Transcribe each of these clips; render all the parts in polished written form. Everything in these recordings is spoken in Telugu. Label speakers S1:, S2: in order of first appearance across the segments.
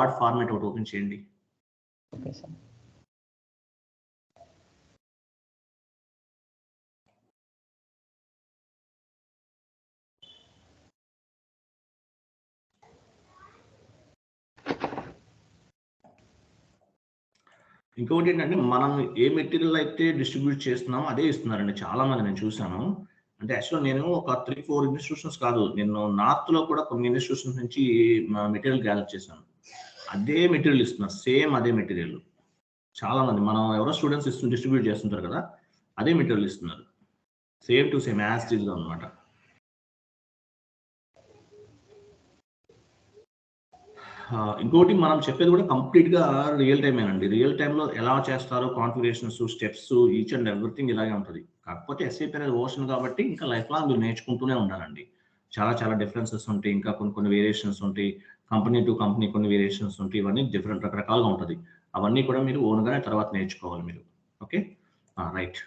S1: వార్డ్ ఫార్మాట్ ఒకటి ఓపెన్ చేయండి.
S2: Okay sir.
S1: ఇంకొకటి ఏంటంటే మనం ఏ మెటీరియల్ అయితే డిస్ట్రిబ్యూట్ చేస్తున్నామో అదే ఇస్తున్నారండి చాలా మంది నేను చూసాను. అంటే యాక్చువల్గా నేను ఒక 3-4 ఇన్స్టిట్యూషన్స్ కాదు, నేను నార్త్లో కూడా కొన్ని ఇన్స్టిట్యూషన్స్ నుంచి మెటీరియల్ గ్యాదర్ చేశాను. అదే మెటీరియల్ ఇస్తున్నారు, సేమ్ అదే మెటీరియల్. చాలా మంది మనం ఎవరో స్టూడెంట్స్ డిస్ట్రిబ్యూట్ చేస్తుంటారు కదా, అదే మెటీరియల్ ఇస్తున్నారు, same to same as it is గా అనమాట. ఇంకోటి మనం చెప్పేది కూడా కంప్లీట్ గా రియల్ టైమ్ ఏనండి. రియల్ టైమ్ లో ఎలా చేస్తారో configurations, steps, each and everything ఇలాగే ఉంటుంది. కాకపోతే ఎస్ఏపి అనేది ఓషన్ కాబట్టి ఇంకా లైఫ్ లాంగ్ మీరు నేర్చుకుంటూనే ఉండాలండి. చాలా చాలా డిఫరెన్సెస్ ఉంటాయి, ఇంకా కొన్ని వేరియేషన్స్ ఉంటాయి, కంపెనీ టు కంపెనీ కొన్ని వేరియేషన్స్ ఉంటాయి, ఇవన్నీ డిఫరెంట్ రకరకాలుగా ఉంటుంది. అవన్నీ కూడా మీరు ఓన్గానే తర్వాత నేర్చుకోవాలి మీరు. Okay right.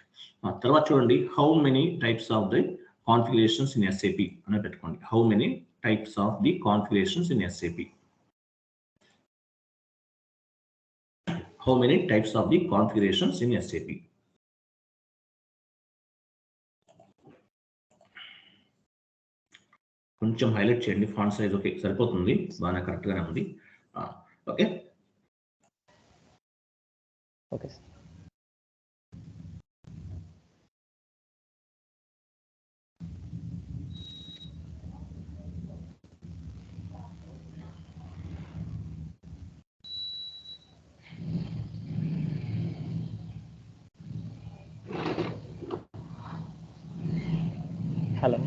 S1: తర్వాత చూడండి, how many types of the configurations in SAP అని పెట్టుకోండి. How many types of the configurations in SAP. How many types of the configurations in SAP? కొంచెం హైలైట్ చేయండి, ఫాంట్ సైజ్ ఓకే సరిపోతుంది, బాగా కరెక్ట్ గానే ఉంది. Okay
S2: okay sir. Hello.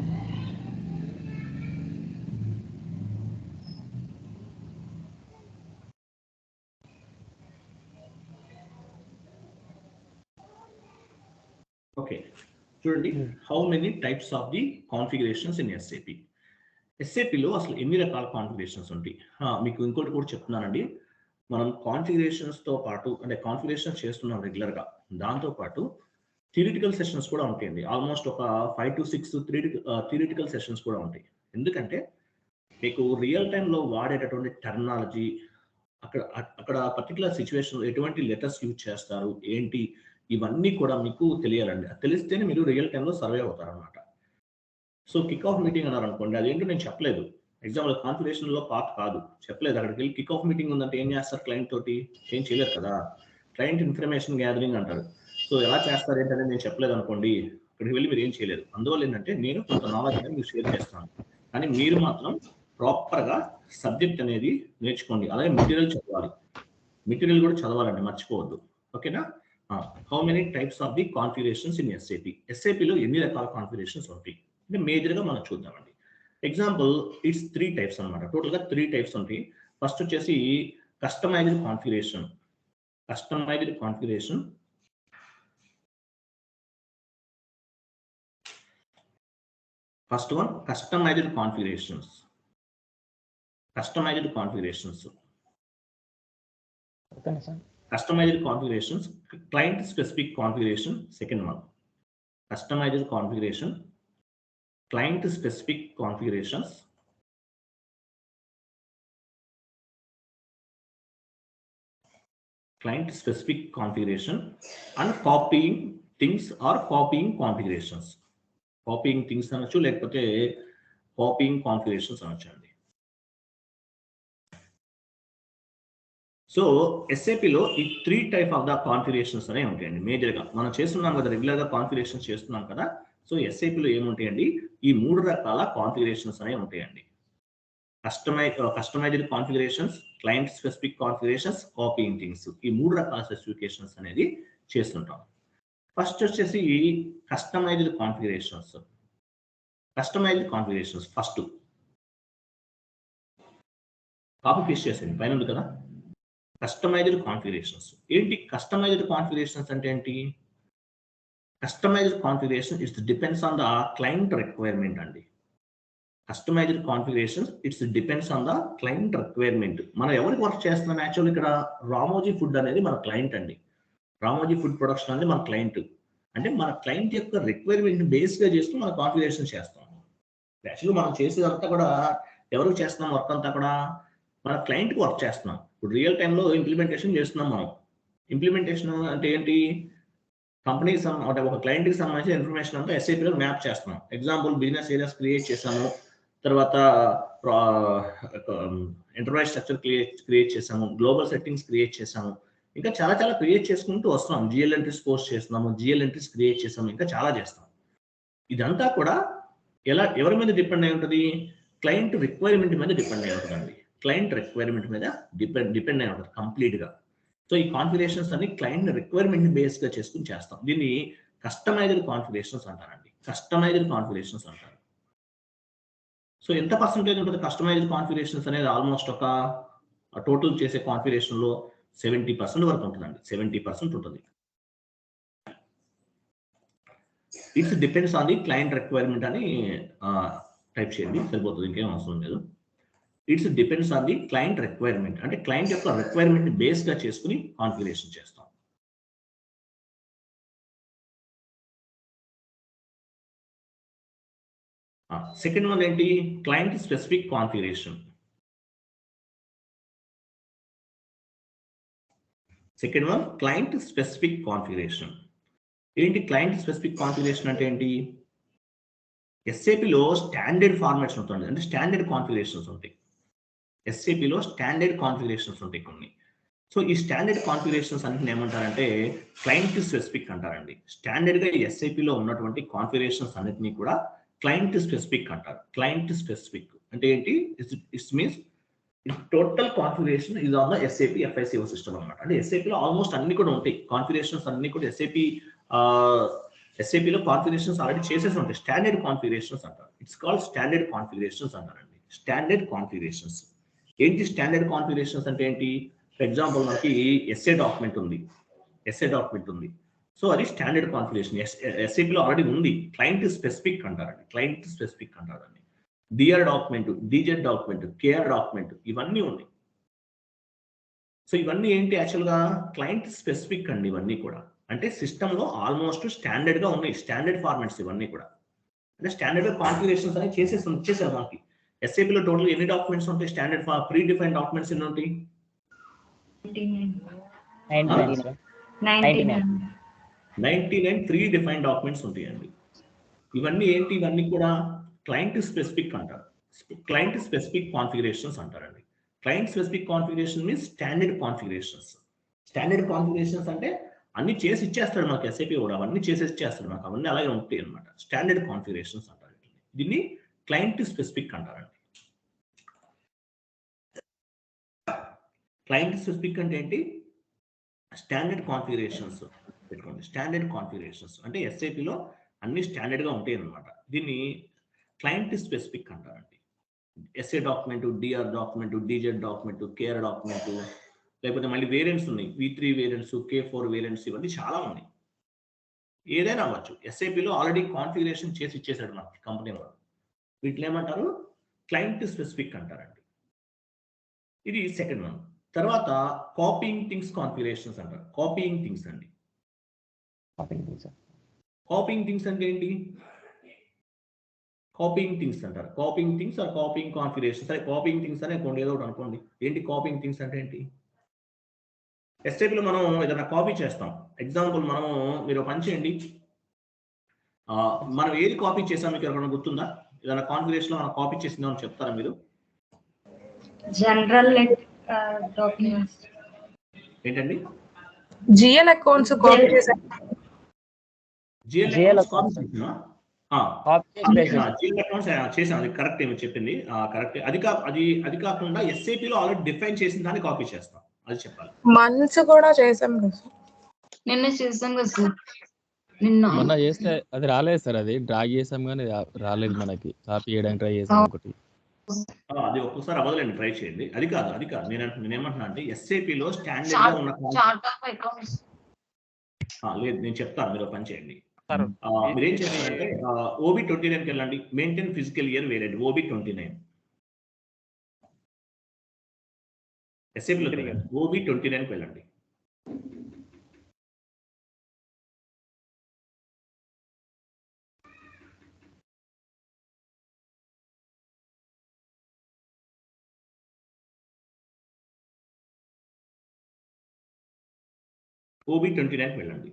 S1: Okay చూడండి, how many types of the configurations in SAP. ఎస్ఏపిలో అసలు ఎన్ని రకాల కాన్ఫిగరేషన్స్ ఉంటాయి? మీకు ఇంకోటి కూడా చెప్తున్నానండి, మనం కాన్ఫిగరేషన్స్తో పాటు అంటే కాన్ఫిగరేషన్ చేస్తున్నాం రెగ్యులర్గా, దాంతోపాటు థియరిటికల్ సెషన్స్ కూడా ఉంటాయండి. ఆల్మోస్ట్ ఒక 5 to 6 థియరిటికల్ సెషన్స్ కూడా ఉంటాయి. ఎందుకంటే మీకు రియల్ టైంలో వాడేటటువంటి టెర్మినాలజీ, అక్కడ పర్టికులర్ సిచ్యువేషన్ ఎటువంటి లెటర్స్ యూజ్ చేస్తారు ఏంటి, ఇవన్నీ కూడా మీకు తెలియాలండి. అది తెలిస్తేనే మీరు రియల్ టైంలో సర్వే అవుతారు అనమాట. సో కిక్ ఆఫ్ మీటింగ్ అన్నారు అనుకోండి, అదేంటో నేను చెప్పలేదు, ఎగ్జాంపుల్ కాన్ఫిగరేషన్లో పార్ట్ కాదు, చెప్పలేదు. అక్కడికి వెళ్ళి కిక్ ఆఫ్ మీటింగ్ ఉందంటే ఏం చేస్తారు, క్లయింట్ తోటి ఏం చేయలేరు కదా, క్లయింట్ ఇన్ఫర్మేషన్ గ్యాదరింగ్ అంటారు. సో ఎలా చేస్తారు ఏంటనేది నేను చెప్పలేదు అనుకోండి, అక్కడికి వెళ్ళి మీరు ఏం చేయలేదు. అందువల్ల ఏంటంటే నేను కొంత నాలెడ్జ్ అనేది మీకు షేర్ చేస్తాను, కానీ మీరు మాత్రం ప్రాపర్గా సబ్జెక్ట్ అనేది నేర్చుకోండి. అలాగే మెటీరియల్ చదవాలి, మెటీరియల్ కూడా చదవాలండి, మర్చిపోవద్దు. ఓకేనా? How many types of the configurations in SAP. ఎస్ఏపిలో ఎన్ని రకాల కాన్ఫిగరేషన్స్ ఉంటాయి అంటే మేజర్గా మనం చూద్దామండి. ఎగ్జాంపుల్ ఇట్స్ 3 టైప్స్ అనమాట. టోటల్గా 3 టైప్స్ ఉంటాయి. ఫస్ట్ వచ్చేసి customized configuration. Customized configuration, first one customized configurations. Customized configurations,
S2: ఓకేనా sir.
S1: Customized configurations, client specific configuration second one. Customized configuration, client specific configurations, client specific configuration, and copying things or copying configurations. Copying things అనొచ్చు, లేకపోతే copying configurations అనొచ్చండి. సో ఎస్ఏపిలో ఈ 3 టైప్ ఆఫ్ ద కాన్ఫిగరేషన్స్ అనేవి ఉంటాయండి. మేజర్గా మనం చేస్తున్నాం కదా, రెగ్యులర్గా కాన్ఫిగరేషన్ చేస్తున్నాం కదా. సో ఎస్ఏపిలో ఏముంటాయండి, ఈ 3 రకాల కాన్ఫిగరేషన్స్ అనేవి ఉంటాయండి. Customized configurations, client specific configurations, copying things, ఈ 3 రకాల స్పెసిఫికేషన్స్ అనేది చేస్తుంటాం. ఫస్ట్ వచ్చేసి customized configurations. Customized configurations first copy paste చేసేది పైన ఉంది కదా. కస్టమైజ్డ్ కాన్ఫిగరేషన్స్ ఏంటి? కస్టమైజ్డ్ కాన్ఫిగరేషన్స్ అంటే ఏంటి? Customized configuration it's depends on the client requirement అండి. Customized configurations it's depends on the client requirement. మనం ఎవరికి వర్క్ చేస్తున్నాం? యాక్చువల్ ఇక్కడ రామోజీ ఫుడ్ అనేది మన క్లయింట్ అండి. రామోజీ ఫుడ్ ప్రొడక్షన్ అనేది మన క్లయింట్. అంటే మన క్లయింట్ యొక్క రిక్వైర్మెంట్ బేస్గా చేస్తూ మన కాన్ఫిగరేషన్ చేస్తాం. యాక్చువల్గా మనం చేసేదంతా కూడా ఎవరికి చేస్తున్నాం వర్క్ అంతా కూడా? మన క్లయింట్కి వర్క్ చేస్తున్నాం. ఇప్పుడు రియల్ టైంలో ఇంప్లిమెంటేషన్ చేస్తున్నాం మనం. ఇంప్లిమెంటేషన్ అంటే ఏంటి? కంపెనీకి అంటే ఒక క్లయింట్కి సంబంధించిన ఇన్ఫర్మేషన్ అంతా ఎస్ఏపీలో మ్యాప్ చేస్తున్నాం. ఎగ్జాంపుల్ బిజినెస్ ఏరియాస్ క్రియేట్ చేసాము, తర్వాత ఎంటర్ప్రైజ్ స్ట్రక్చర్ క్రియేట్ చేసాము, గ్లోబల్ సెట్టింగ్స్ క్రియేట్ చేసాము, ఇంకా చాలా చాలా క్రియేట్ చేసుకుంటూ వస్తున్నాం. జిఎల్ ఎంట్రీస్ పోస్ట్ చేస్తున్నాము, జిఎల్ ఎంట్రీస్ క్రియేట్ చేసాము, ఇంకా చాలా చేస్తాం. ఇదంతా కూడా ఎవరి మీద డిపెండ్ అయి ఉంటుంది? క్లయింట్ రిక్వైర్మెంట్ మీద డిపెండ్ అయి ఉంటుందండి. క్లయింట్ రిక్వైర్మెంట్ మీద డిపెండ్ అయి ఉంటుంది కంప్లీట్గా. సో ఈ కాన్ఫిగరేషన్స్ అన్ని క్లయింట్ రిక్వైర్మెంట్ బేస్గా చేసుకుని చేస్తాం. దీన్ని కస్టమైజ్డ్ కాన్ఫిగరేషన్స్ అంటారండి. కస్టమైజ్డ్ కాన్ఫిగరేషన్స్ అంటారు. సో ఎంత పర్సెంటేజ్ ఉంటుంది కస్టమైజ్డ్ కాన్ఫిగరేషన్స్ అనేది? ఆల్మోస్ట్ ఒక టోటల్ చేసే కాన్ఫిగరేషన్లో 70% వరకు ఉంటుందండి. 70% ఉంటుంది. It's depends on the client requirement అని టైప్ చేయండి, సరిపోతుంది, ఇంకేం అవసరం లేదు. It's depends on the client requirement అంటే క్లయింట్ యొక్క రిక్వైర్మెంట్ బేస్గా చేసుకుని కాన్ఫిగరేషన్ చేస్తాం. సెకండ్ వన్ ఏంటి? Client specific configuration. Second one client specific configuration. ఏంటి క్లయింట్ స్పెసిఫిక్ కాన్ఫిగరేషన్ అంటే ఏంటి? ఎస్ఏపిలో స్టాండర్డ్ ఫార్మాట్స్ ఉంటుంది, అంటే స్టాండర్డ్ కాన్ఫిగరేషన్స్ ఉంటాయి. ఎస్ఏపిలో స్టాండర్డ్ కాన్ఫిగరేషన్స్ ఉంటాయి కొన్ని. సో ఈ స్టాండర్డ్ కాన్ఫిగరేషన్స్ అన్నిటిని ఏమంటారంటే క్లయింట్ స్పెసిఫిక్ అంటారండి. స్టాండర్డ్గా ఎస్ఐపిలో ఉన్నటువంటి కాన్ఫిగరేషన్స్ అన్నిటినీ కూడా క్లయింట్ స్పెసిఫిక్ అంటారు. క్లయింట్ స్పెసిఫిక్ అంటే ఏంటి? ఇట్స్ మీన్స్ టోటల్ కాన్ఫిగరేషన్ ఇది on the SAP FICO system అనమాట. అంటే ఎస్ఏపిలో ఆల్మోస్ట్ అన్ని కూడా ఉంటాయి, కాన్ఫిగరేషన్స్ అన్ని కూడా ఎస్ఏపిలో కాన్ఫిగరేషన్స్ ఆల్రెడీ చేసేసి ఉంటాయి. స్టాండర్డ్ కాన్ఫిగరేషన్స్ అంటారు. ఇట్స్ కాల్డ్ స్టాండర్డ్ కాన్ఫిగరేషన్స్ అంటారండి. స్టాండర్డ్ కాన్ఫిగరేషన్స్ ఏంటి? స్టాండర్డ్ కాన్ఫిగరేషన్స్ అంటే ఏంటి? ఫర్ ఎగ్జాంపుల్ మనకి ఎస్ఏ డాక్యుమెంట్ ఉంది. సో అది స్టాండర్డ్ కాన్ఫిగరేషన్. ఎస్ఏపిలో ఆల్రెడీ ఉంది. క్లయింట్ స్పెసిఫిక్ అంటారండి. క్లయింట్ స్పెసిఫిక్ అంటారండి. DR document, DZ document, KR document, ఇవన్నీ ఉన్నాయి. సో ఇవన్నీ ఏంటి? యాక్చువల్గా క్లయింట్ స్పెసిఫిక్ అండి. ఇవన్నీ కూడా అంటే సిస్టంలో ఆల్మోస్ట్ స్టాండర్డ్ గా ఉన్నాయి. స్టాండర్డ్ ఫార్మాట్స్ ఇవన్నీ కూడా అంటే స్టాండర్డ్ కాన్ఫిగరేషన్స్ అనేవి వచ్చేసారు మనకి. ఎస్ఏపిలో టోటల్ ఎన్ని డాక్యుమెంట్స్ ఉంటాయి? స్టాండర్డ్ ప్రీ డిఫైన్డ్ డాక్యుమెంట్స్ ఎన్ని ఉంటాయి? 99 ప్రీ డిఫైన్డ్ డాక్యుమెంట్స్ ఉంటాయండి. ఇవన్నీ ఏంటి? ఇవన్నీ కూడా క్లయింట్ స్పెసిఫిక్ అంటారు. క్లయింట్ స్పెసిఫిక్ కాన్ఫిగరేషన్స్ అంటారండి. Client specific configuration means standard configurations. Standard configurations అంటే అన్ని చేసి ఇచ్చేస్తాడు మనకి ఎస్ఏపి కూడా, అవన్నీ చేసి ఇచ్చేస్తాడు మనకు, అవన్నీ అలాగే ఉంటాయి అనమాట. స్టాండర్డ్ కాన్ఫిగరేషన్స్ అంటారు. దీన్ని క్లయింట్ స్పెసిఫిక్ అంటారండి. క్లయింట్ స్పెసిఫిక్ అంటే ఏంటి? స్టాండర్డ్ కాన్ఫిగరేషన్స్ పెట్టుకోండి. స్టాండర్డ్ కాన్ఫిగరేషన్స్ అంటే ఎస్ఏపిలో అన్ని స్టాండర్డ్ గా ఉంటాయి అనమాట. దీన్ని క్లయింట్ స్పెసిఫిక్ అంటారండి. SA document, DR document, DZ document, KR document, లేకపోతే మళ్ళీ వేరియంట్స్ ఉన్నాయి. V3 వేరియంట్స్, K4 వేరియంట్స్, ఇవన్నీ చాలా ఉన్నాయి. ఏదైనా అవ్వచ్చు. ఎస్ఏపిలో ఆల్రెడీ కాన్ఫిగరేషన్ చేసి ఇచ్చేసాడు మనకి కంపెనీ వాళ్ళు. వీటిని ఏమంటారు? క్లయింట్ స్పెసిఫిక్ అంటారండి. ఇది సెకండ్ వన్. తర్వాత కాపీయింగ్ థింగ్స్ కాన్ఫిగరేషన్స్ అంటారు. కాపీయింగ్ థింగ్స్ అండి. కాపీయింగ్ థింగ్స్ అంటే ఏంటి? కాపీయింగ్ థింగ్స్ అంటారు. Copying things or copying configuration. సరే కాపీయింగ్ థింగ్స్ అనే కొన్ని ఏదో ఒకటి అనుకోండి. ఏంటి కాపీయింగ్ థింగ్స్ అంటే ఏంటి? ఎస్ఏపిలో మనం ఏదైనా కాపీ చేస్తాం. ఎగ్జాంపుల్ మీరు పని చేయండి, మనం ఏది కాపీ చేసాం మీకు ఎవరైనా గుర్తుందా? ఏదైనా కాన్ఫిగరేషన్ లో మనం కాపీ చేసిందో అని చెప్తారా మీరు?
S3: జనరల్ డాక్యుమెంట్స్
S1: ఏంటండి?
S4: జిఎల్ అకౌంట్స్ కాపీ చేసాం.
S1: జిఎల్ అకౌంట్స్ చేసాం. అది కరెక్ట్ ఏమి చెప్పింది, కరెక్ట్. అది కాకుండా ఎస్ఏపిలో ఆల్రెడీ డిఫైన్ చేసిన దాన్ని కాపీ చేస్తాం, అది చెప్పాలి.
S4: మంత్స్ కూడా చేసాం కదా,
S3: నిన్న చేసాం కదా సార్.
S5: మొన్న చేస్తే అది రాలేదు సార్. అది డ్రాగ్ చేసాం కానీ రాలేదు మనకి. కాపీ చేయడానికి ట్రై చేసాం ఒకటి.
S1: అది ఒక్కసారి అవ్వదులేండి, ట్రై చేయండి. అది కాదు నేనేమంటున్నా అంటే ఎస్ఏపిలో స్టాండర్డ్ గా ఉన్న లేదు, నేను చెప్తాను, మీరు పని చేయండి. మీరేం చేస్తారంటే OB29కి వెళ్ళండి. Maintain physical year variant OB29. ఎస్ఏపిలో OB29కి వెళ్ళండి. OB29 వెళ్ళండి.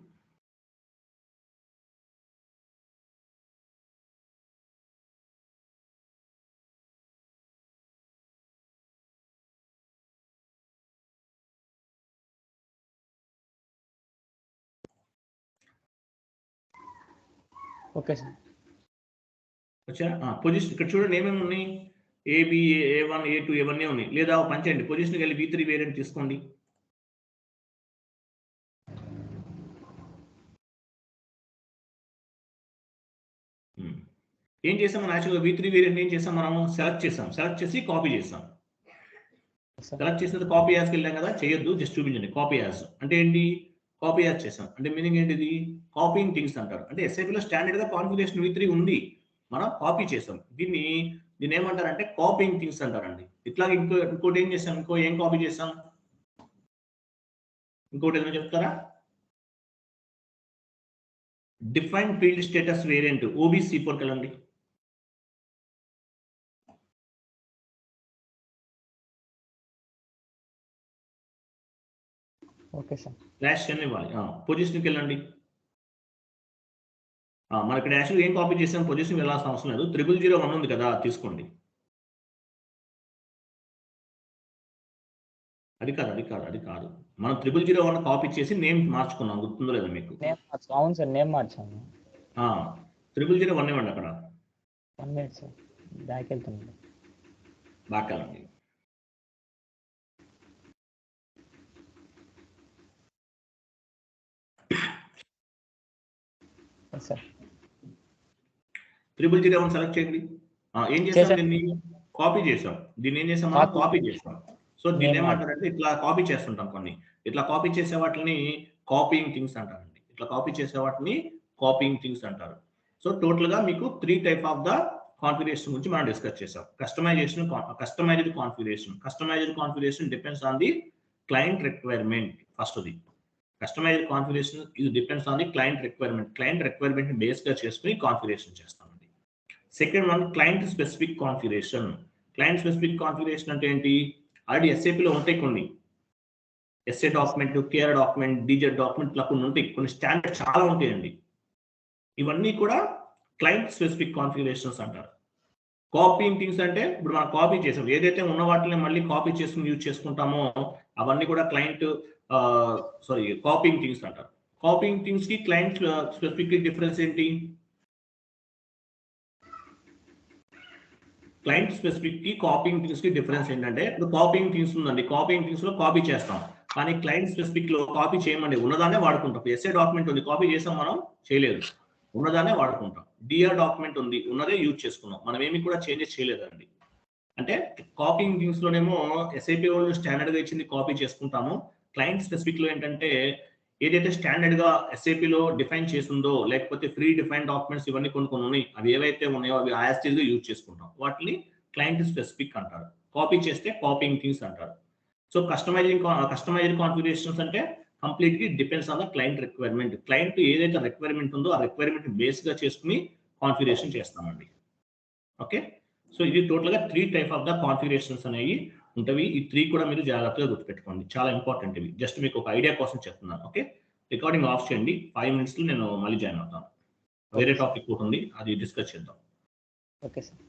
S2: Okay sir.
S1: వచ్చా పొజిషన్ ఇక్కడ చూడండి ఏమేమి ఉన్నాయి, AB, A1, A2 ఇవన్నీ ఉన్నాయి. లేదా పంచండి పొజిషన్కి వెళ్ళి V3 వేరియంట్ తీసుకోండి. ఏం చేసాం మనం యాక్చువల్గా V3 వేరియంట్ ఏం చేసాం మనం సెలెక్ట్ చేసి కాపీ చేసాం. సెలెక్ట్ చేసిన కాపీ యాజ్కి వెళ్ళాం కదా, చేయొద్దు, జస్ట్ చూపించండి. కాపీ యాజ్ అంటే ఏంటి, కాపీ యాజ్ చేసాం అంటే మీనింగ్ ఏంటిది, కాపీయింగ్ థింగ్స్ అంటారు. అంటే SAPలో స్టాండర్డ్ గా కాన్ఫిగరేషన్ V3 ఉంది, మనం కాపీ చేసాం. దీన్ని ఏమంటారంటే కాపీయింగ్ థింగ్స్ అంటారండి. ఇట్లాగే ఇంకోటి ఏం చేసాం, ఏం కాపీ చేసాం, ఇంకోటి ఏదైనా చెప్తారా? Define field status variant OBC4 వెళ్ళండి.
S2: Okay sir.
S1: డాష్ అని ఇవ్వాలి. పొజిషన్కి వెళ్ళండి. మన ఇక్కడ యాక్చువల్గా ఏం కాపీ చేసాం, పొజిషన్ వెళ్ళాల్సిన అవసరం లేదు. 0001 ఉంది కదా, తీసుకోండి. అది కాదు. మనం 0001 కాపీ చేసి నేమ్ మార్చుకున్నాం, గుర్తుందో లేదా మీకు?
S2: అవును సార్, నేమ్ మార్చాను.
S1: 0001 ఇవ్వండి అక్కడ.
S2: 1 మినిట్ సార్, బ్యాక్ వెళ్తున్నాను.
S1: బ్యాక్ వెళ్ళండి.
S2: సార్
S1: 0001 సెలెక్ట్ చేయండి. ఏం చేసాం, దీన్ని కాపీ చేసాం. దీన్ని ఏం చేసాం, మనం కాపీ చేసాం. సో దీన్ని ఏమంటారంటే ఇట్లా కాపీ చేస్తుంటాం కొన్ని. ఇట్లా కాపీ చేసే వాటిని కాపీయింగ్ థింగ్స్ అంటారండి. ఇట్లా కాపీ చేసే వాటిని కాపీయింగ్ థింగ్స్ అంటారు. సో టోటల్ గా మీకు 3 టైప్ ఆఫ్ ద కాన్ఫిగరేషన్ గురించి మనం డిస్కస్ చేసాం. Customized configuration depends on the client requirement. ఫస్ట్ది కస్టమైజ్డ్ కాన్ఫిగరేషన్ ఇది depends on the client requirement base గా చేసుకుని కాన్ఫిగరేషన్ చేస్తామండి. Second one client specific configuration. Client specific configuration అంటే ఏంటి, ఆల్రెడీ SAPలో ఉంటాయి కొన్ని, SA document, KR document, DZ document ఇలా కొన్ని ఉంటాయి, కొన్ని స్టాండర్డ్ చాలా ఉంటాయండి. ఇవన్నీ కూడా క్లయింట్ స్పెసిఫిక్ కాన్ఫిగరేషన్స్ అంటారు. కాపీయింగ్ థింగ్స్ అంటే ఇప్పుడు మనం కాపీ చేసాం, ఏదైతే ఉన్న వాటిని మళ్ళీ కాపీ చేసుకుని యూజ్ చేసుకుంటామో అవన్నీ కూడా కాపీయింగ్ థింగ్స్ అంటారు. కాపీయింగ్ థింగ్స్ కి క్లయింట్ స్పెసిఫిక్ డిఫరెన్స్ ఏంటి, క్లయింట్ స్పెసిఫిక్ కి కాపీయింగ్ థింగ్స్ కి డిఫరెన్స్ ఏంటంటే, ఇప్పుడు కాపీయింగ్ థింగ్స్ ఉందండి, కాపీయింగ్ థింగ్స్ లో కాపీ చేస్తాం, కానీ క్లయింట్ స్పెసిఫిక్ లో కాపీ చేయమండి, ఉన్నదానే వాడుకుంటాం. SA డాక్యుమెంట్ ఉంది, కాపీ చేసాం మనం, చేయలేదు, ఉన్నదానే వాడుకుంటాం. DR డాక్యుమెంట్ ఉంది, ఉన్నదే యూజ్ చేసుకున్నాం, మనం ఏమి కూడా చేంజెస్ చేయలేదండి. అంటే కాపీయింగ్ థింగ్స్ లోనేమో SAP వాళ్ళు స్టాండర్డ్ గా ఇచ్చింది కాపీ చేసుకుంటాము. క్లయింట్ స్పెసిఫిక్ లో ఏంటంటే ఏదైతే స్టాండర్డ్ గా SAP లో డిఫైన్ చేసిందో, లేకపోతే ఫ్రీ డిఫైన్ డాక్యుమెంట్స్ ఇవన్నీ కొన్ని ఉన్నాయి, అవి ఏవైతే ఉన్నాయో అవి యాస్టీజ్ గా యూజ్ చేసుకుంటాం, వాటిని క్లయింట్ స్పెసిఫిక్ అంటారు. కాపీ చేస్తే కాపీయింగ్ థింగ్స్ అంటారు. సో కస్టమైజ్డ్ కాన్ఫిగరేషన్స్ అంటే కంప్లీట్ గా depends on the client requirement. Client ఏదైతే రిక్వైర్మెంట్ ఉందో ఆ రిక్వైర్మెంట్ బేస్ గా చేసుకుని కాన్ఫిగరేషన్ చేస్తామండి. ఓకే, సో ఇది టోటల్ గా 3 టైప్ ఆఫ్ ద కాన్ఫిగరేషన్స్ అనేవి ఉంటాయి. ఈ 3 కూడా మీరు జాగ్రత్తగా గుర్తుపెట్టుకోండి, చాలా ఇంపార్టెంట్ ఇవి. జస్ట్ మీకు ఒక ఐడియా కోసం చెప్తున్నాను. ఓకే, రికార్డింగ్ ఆఫ్ చేయండి, 5 minutes లో నేను మళ్ళీ జాయిన్ అవుతాను. వేరే టాపిక్ కూడా ఉంది, అది డిస్కస్ చేద్దాం.
S2: Okay sir.